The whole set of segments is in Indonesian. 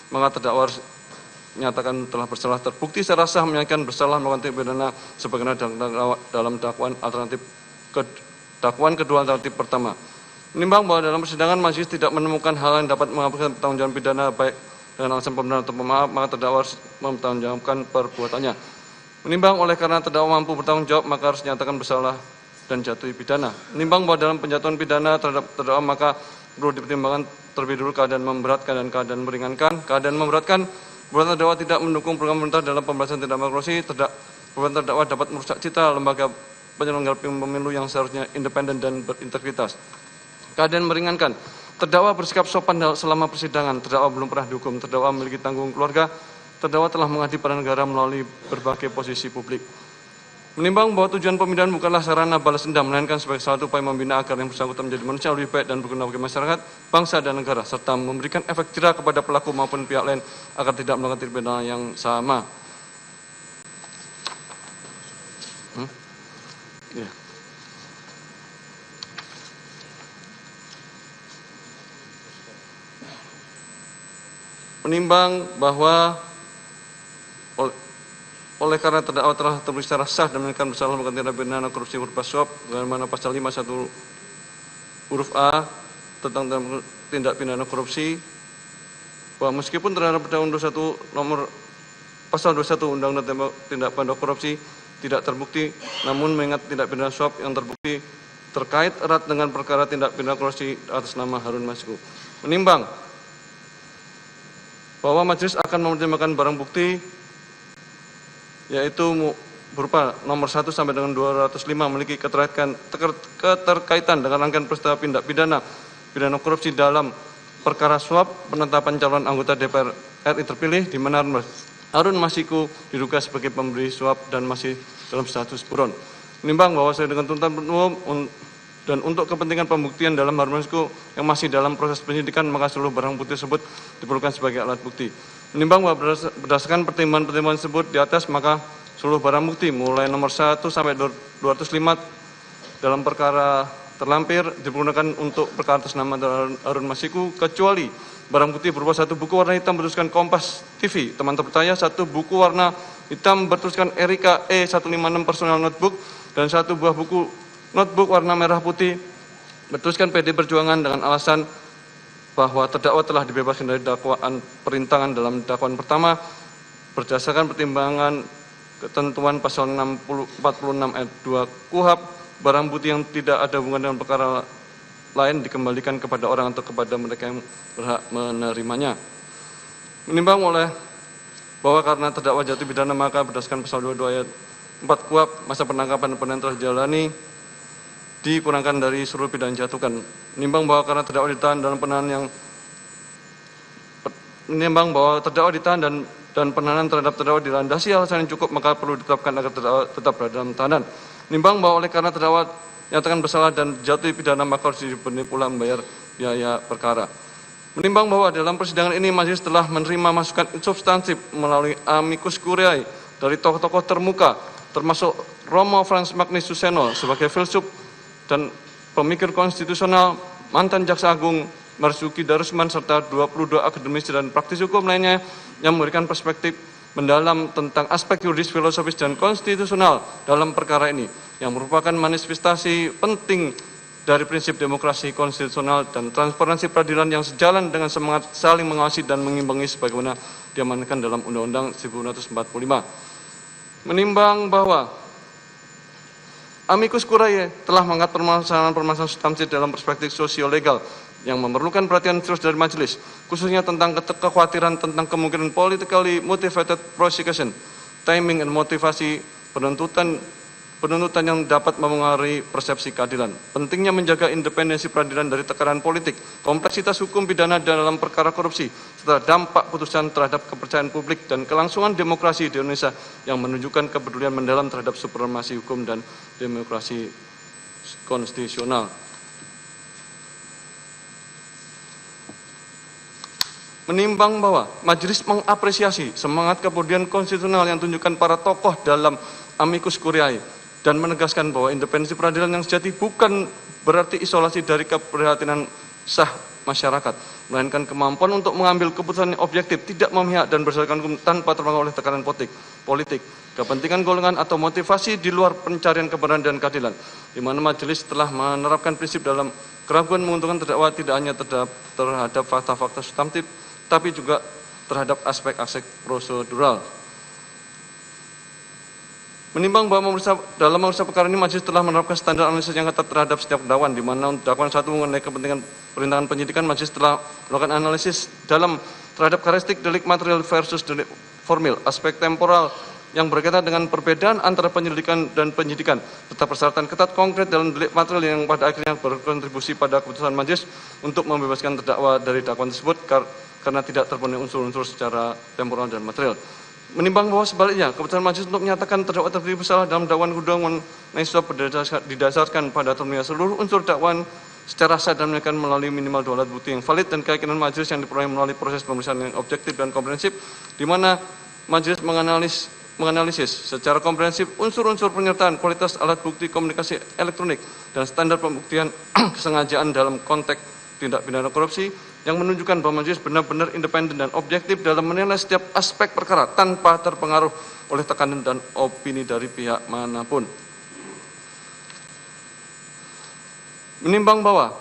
maka terdakwa harus menyatakan telah bersalah terbukti secara sah menyatakan bersalah melakukan tindak pidana sebagaimana dalam dakwaan alternatif dakwaan kedua alternatif pertama. Menimbang bahwa dalam persidangan majelis tidak menemukan hal yang dapat menghapuskan pertanggungjawaban pidana baik dengan alasan pembenaran atau pemaaf, maka terdakwa harus mempertanggungjawabkan perbuatannya. Menimbang oleh karena terdakwa mampu bertanggung jawab, maka harus dinyatakan bersalah dan jatuhi pidana. Menimbang bahwa dalam penjatuhan pidana terhadap terdakwa, maka perlu dipertimbangkan terlebih dulu keadaan memberatkan dan keadaan meringankan. Keadaan memberatkan, perbuatan terdakwa tidak mendukung program pemerintah dalam pemberantasan tindak pidana korupsi. Perbuatan terdakwa dapat merusak citra lembaga penyelenggara pemilu yang seharusnya independen dan berintegritas. Keadaan meringankan, terdakwa bersikap sopan selama persidangan, terdakwa belum pernah dihukum, terdakwa memiliki tanggung keluarga, terdakwa telah mengabdi pada negara melalui berbagai posisi publik. Menimbang bahwa tujuan pemindahan bukanlah sarana balas dendam, melainkan sebagai salah satu upaya membina agar yang bersangkutan menjadi manusia lebih baik dan berguna bagi masyarakat, bangsa dan negara, serta memberikan efek jerah kepada pelaku maupun pihak lain agar tidak melakukan tindak pidana yang sama. Menimbang bahwa oleh karena terdakwa telah terbukti secara sah dan menyatakan bersalah melakukan tindak pidana korupsi berupa suap, bagaimana pasal 51 huruf A tentang tindak pidana korupsi, bahwa meskipun terhadap Undang-Undang 21 nomor pasal 21 Undang-Undang tindak pidana korupsi tidak terbukti, namun mengingat tindak pidana suap yang terbukti terkait erat dengan perkara tindak pidana korupsi atas nama Harun Masiku. Menimbang bahwa majelis akan mempertimbangkan barang bukti yaitu berupa nomor 1 sampai dengan 205 memiliki keterkaitan dengan rangkaian peristiwa tindak pidana korupsi dalam perkara suap penetapan calon anggota DPR RI terpilih di mana Harun Masiku diduga sebagai pemberi suap dan masih dalam status buron. Menimbang bahwa sesuai dengan tuntutan umum dan untuk kepentingan pembuktian dalam Harun Masiku yang masih dalam proses penyidikan, maka seluruh barang bukti tersebut diperlukan sebagai alat bukti. Menimbang bahwa berdasarkan pertimbangan-pertimbangan tersebut di atas, maka seluruh barang bukti mulai nomor 1 sampai 205 dalam perkara terlampir dipergunakan untuk perkara atas nama Harun Masiku, kecuali barang bukti berupa 1 buku warna hitam bertuliskan Kompas TV, teman terpercaya, 1 buku warna hitam bertuliskan Erika E156 personal notebook, dan 1 buah buku notebook warna merah putih bertuliskan PD Perjuangan dengan alasan bahwa terdakwa telah dibebaskan dari dakwaan perintangan dalam dakwaan pertama berdasarkan pertimbangan ketentuan pasal 46 ayat 2 KUHP. Barang bukti yang tidak ada hubungan dengan perkara lain dikembalikan kepada orang atau kepada mereka yang berhak menerimanya. Menimbang oleh bahwa karena terdakwa jatuh pidana, maka berdasarkan pasal 22 ayat 4 KUHP masa penangkapan dan penahanan telah dijalani dikurangkan dari seluruh pidana jatuhkan. Menimbang bahwa karena terdakwa ditahan dalam penahanan dan penahanan terhadap terdakwa dilandasi alasan yang cukup, maka perlu ditetapkan agar terdakwa tetap berada dalam tahanan. Menimbang bahwa oleh karena terdakwa nyatakan bersalah dan jatuh pidana, maka harus diberi pula membayar biaya perkara. Menimbang bahwa dalam persidangan ini majelis telah menerima masukan substansif melalui amicus curiae dari tokoh-tokoh termuka, termasuk Romo Frans Magnus Suseno sebagai filsuf dan pemikir konstitusional, mantan Jaksa Agung Marzuki Darusman, serta 22 akademisi dan praktisi hukum lainnya yang memberikan perspektif mendalam tentang aspek yuridis, filosofis, dan konstitusional dalam perkara ini, yang merupakan manifestasi penting dari prinsip demokrasi konstitusional dan transparansi peradilan yang sejalan dengan semangat saling mengawasi dan mengimbangi sebagaimana diamankan dalam Undang-Undang 1945. Menimbang bahwa amicus curiae telah mengangkat permasalahan substansi dalam perspektif sosio-legal yang memerlukan perhatian terus dari majelis, khususnya tentang kekhawatiran tentang kemungkinan politically motivated prosecution, timing dan motivasi penuntutan yang dapat mempengaruhi persepsi keadilan. Pentingnya menjaga independensi peradilan dari tekanan politik, kompleksitas hukum pidana dalam perkara korupsi, serta dampak putusan terhadap kepercayaan publik dan kelangsungan demokrasi di Indonesia yang menunjukkan kepedulian mendalam terhadap supremasi hukum dan demokrasi konstitusional. Menimbang bahwa majelis mengapresiasi semangat kepedulian konstitusional yang ditunjukkan para tokoh dalam amicus curiae dan menegaskan bahwa independensi peradilan yang sejati bukan berarti isolasi dari keprihatinan sah masyarakat, melainkan kemampuan untuk mengambil keputusan yang objektif, tidak memihak dan berdasarkan hukum tanpa terpengaruh oleh tekanan politik, kepentingan golongan atau motivasi di luar pencarian kebenaran dan keadilan, di mana majelis telah menerapkan prinsip dalam keraguan menguntungkan terdakwa tidak hanya terhadap fakta-fakta substantif, tapi juga terhadap aspek-aspek prosedural. Menimbang bahwa dalam memeriksa perkara ini, majelis telah menerapkan standar analisis yang ketat terhadap setiap dakwaan, di mana dakwaan 1 mengenai kepentingan perintangan penyidikan, majelis telah melakukan analisis terhadap karakteristik delik material versus delik formil, aspek temporal yang berkaitan dengan perbedaan antara penyelidikan dan penyidikan, serta persyaratan ketat konkret dalam delik material yang pada akhirnya berkontribusi pada keputusan majelis untuk membebaskan terdakwa dari dakwaan tersebut karena tidak terpenuhi unsur-unsur secara temporal dan material. Menimbang bahwa sebaliknya, keputusan majelis untuk menyatakan terdakwa terbukti bersalah dalam dakwaan hudang naisab didasarkan pada terpenuhi seluruh unsur dakwaan secara sah dan menekan melalui minimal 2 alat bukti yang valid dan keyakinan majelis yang diperoleh melalui proses pemeriksaan yang objektif dan komprehensif, di mana majelis menganalisis secara komprehensif unsur-unsur penyertaan kualitas alat bukti komunikasi elektronik dan standar pembuktian kesengajaan dalam konteks tindak pidana korupsi yang menunjukkan bahwa majelis benar-benar independen dan objektif dalam menilai setiap aspek perkara tanpa terpengaruh oleh tekanan dan opini dari pihak manapun. Menimbang bahwa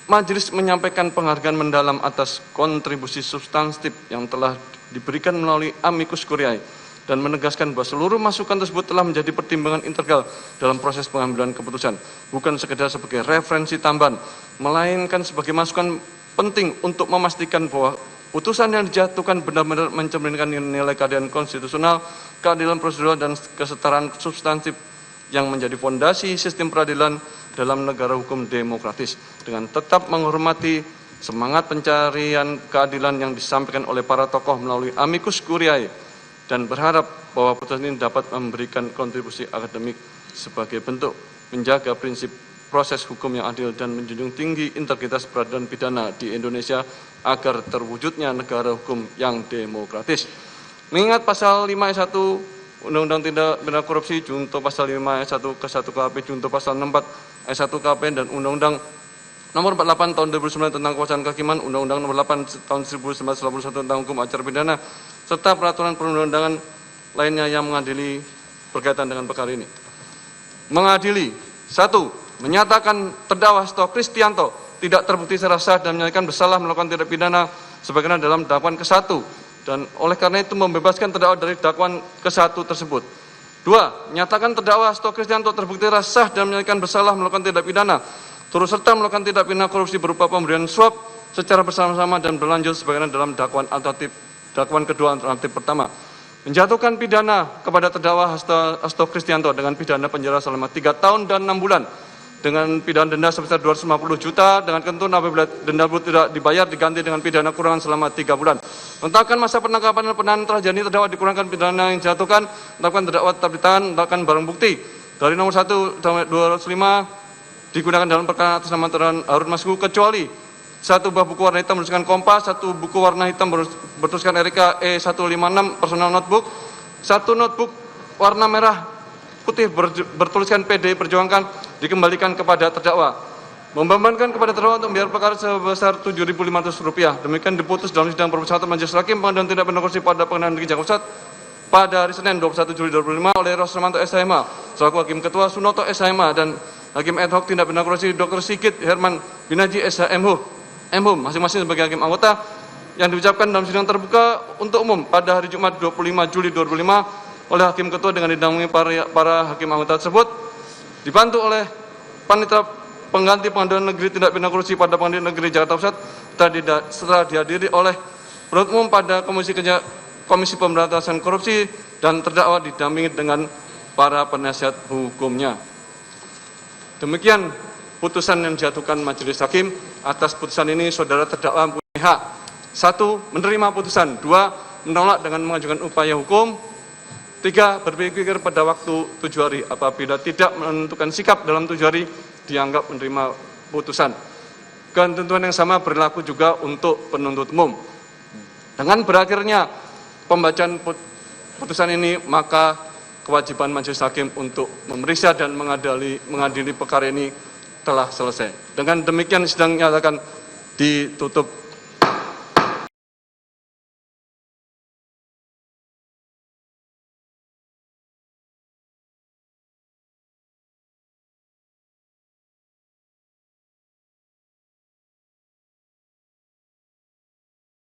majelis menyampaikan penghargaan mendalam atas kontribusi substantif yang telah diberikan melalui amicus curiae dan menegaskan bahwa seluruh masukan tersebut telah menjadi pertimbangan integral dalam proses pengambilan keputusan, bukan sekedar sebagai referensi tambahan, melainkan sebagai masukan penting untuk memastikan bahwa putusan yang dijatuhkan benar-benar mencerminkan nilai keadilan konstitusional, keadilan prosedural, dan kesetaraan substantif yang menjadi fondasi sistem peradilan dalam negara hukum demokratis, dengan tetap menghormati semangat pencarian keadilan yang disampaikan oleh para tokoh melalui amicus curiae, dan berharap bahwa putusan ini dapat memberikan kontribusi akademik sebagai bentuk menjaga prinsip proses hukum yang adil dan menjunjung tinggi integritas peradilan pidana di Indonesia agar terwujudnya negara hukum yang demokratis. Mengingat pasal 5 ayat 1 Undang-Undang Tindak Pidana Korupsi, junto pasal 5 ayat 1 ke 1 KUHP, junto pasal 64 ayat 1 KUHP, dan Undang-Undang Nomor 48 tahun 2009 tentang kekuasaan kehakiman, Undang-Undang Nomor 8 tahun 1991 tentang hukum acara pidana, serta peraturan perundang-undangan lainnya yang mengadili berkaitan dengan perkara ini. Mengadili, 1. Menyatakan terdakwa Hasto Kristianto tidak terbukti secara sah dan menyatakan bersalah melakukan tindak pidana sebagaimana dalam dakwaan ke-1, dan oleh karena itu membebaskan terdakwa dari dakwaan ke-1 tersebut. 2. Menyatakan terdakwa Hasto Kristianto terbukti secara sah dan menyatakan bersalah melakukan tindak pidana turut serta melakukan tindak pidana korupsi berupa pemberian suap secara bersama-sama dan berlanjut sebagaimana dalam dakwaan kedua alternatif pertama. Menjatuhkan pidana kepada terdakwa Hasto Kristianto dengan pidana penjara selama 3 tahun dan 6 bulan dengan pidana denda sebesar 250 juta dengan ketentuan apabila denda tidak dibayar diganti dengan pidana kurungan selama 3 bulan. Menetapkan masa penangkapan dan penahanan telah jadi terdakwa dikurangkan pidana yang dijatuhkan, menetapkan terdakwa tetap ditahan, menetapkan barang bukti dari nomor 1 sampai 205 digunakan dalam perkara atas nama Terhadap Harun Masiku kecuali 1 buah buku warna hitam bertuliskan Kompas, 1 buku warna hitam bertuliskan Erika E156 personal notebook, 1 notebook warna merah putih bertuliskan PD Perjuangan dikembalikan kepada terdakwa. Membebankan kepada terdakwa untuk membayar perkara sebesar Rp7.500. Demikian diputus dalam sidang permusyawaratan Majelis Hakim Pengadilan Tindak Pidana Korupsi pada Pengadilan Negeri Jakarta Pusat pada hari Senin 21 Juli 2025 oleh Rosramanto SHMH selaku Hakim Ketua, Sunoto SHMH, dan Hakim Ad Hoc Tindak Pidana Korupsi Dr. Sigit Herman Binaji SHMH masing-masing sebagai hakim anggota yang diucapkan dalam sidang terbuka untuk umum pada hari Jumat 25 Juli 2025 oleh Hakim Ketua dengan didampingi para hakim anggota tersebut, dibantu oleh Panitia Pengganti Pengadilan Negeri Tindak Pidana Korupsi pada Pengadilan Negeri Jakarta Pusat setelah dihadiri oleh penuntut umum pada Komisi Pemberantasan Korupsi dan terdakwa didampingi dengan para penasihat hukumnya. Demikian putusan yang dijatuhkan Majelis Hakim. Atas putusan ini saudara terdakwa mempunyai hak: 1. Menerima putusan, 2. Menolak dengan mengajukan upaya hukum, 3. Berpikir pada waktu 7 hari. Apabila tidak menentukan sikap dalam 7 hari, dianggap menerima putusan. Ketentuan yang sama berlaku juga untuk penuntut umum. Dengan berakhirnya pembacaan putusan ini, maka kewajiban Majelis Hakim untuk memeriksa dan mengadili perkara ini telah selesai. Dengan demikian sidang nyatakan ditutup